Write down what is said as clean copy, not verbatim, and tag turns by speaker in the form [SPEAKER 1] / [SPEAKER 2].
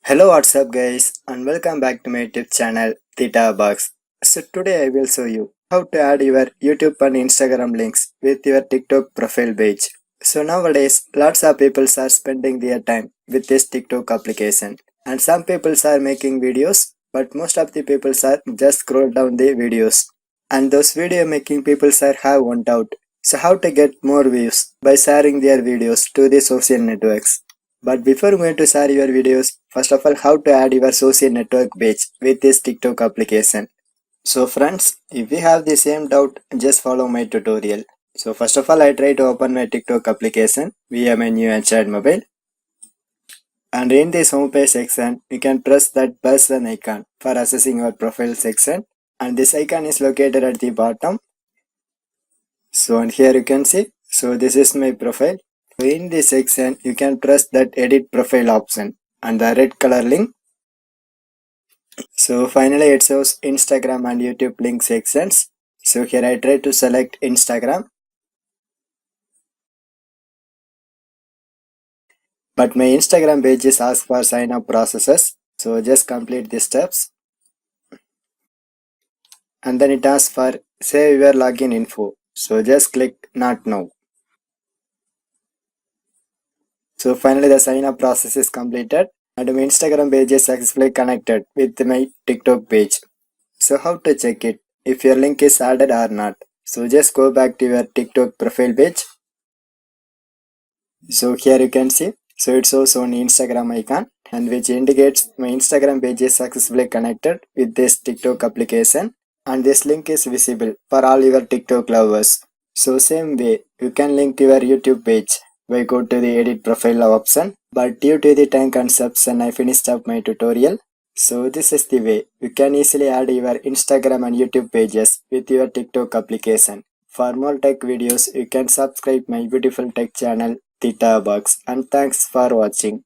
[SPEAKER 1] Hello, what's up guys, and welcome back to my YouTube channel Theta Box. So today I will show you how to add your YouTube and Instagram links with your TikTok profile page. So nowadays lots of people are spending their time with this TikTok application, and some people are making videos, but most of the people are just scroll down the videos, and those video making people are have one doubt. So how to get more views by sharing their videos to the social networks. But before going to share your videos, first of all, how to add your social network page with this TikTok application. So friends, if you have the same doubt, just follow my tutorial. So first of all, I try to open my TikTok application via my new Android mobile. And in this homepage section, you can press that person icon for accessing your profile section. And this icon is located at the bottom. So and here you can see, so this is my profile. So in this section, you can press that edit profile option and the red color link. So finally it shows Instagram and YouTube link sections. So here I try to select Instagram. But my Instagram page is asked for sign up processes. So just complete the steps. And then it asks for save your login info. So just click not now. So finally the sign up process is completed and my Instagram page is successfully connected with my TikTok page. So how to check it if your link is added or not? So just go back to your TikTok profile page. So here you can see, so it shows on Instagram icon and which indicates my Instagram page is successfully connected with this TikTok application, and this link is visible for all your TikTok lovers. So same way you can link your YouTube page by go to the edit profile option, but due to the time consumption I finished up my tutorial. So this is the way you can easily add your Instagram and YouTube pages with your TikTok application. For more tech videos, you can subscribe my beautiful tech channel Theta Box, and thanks for watching.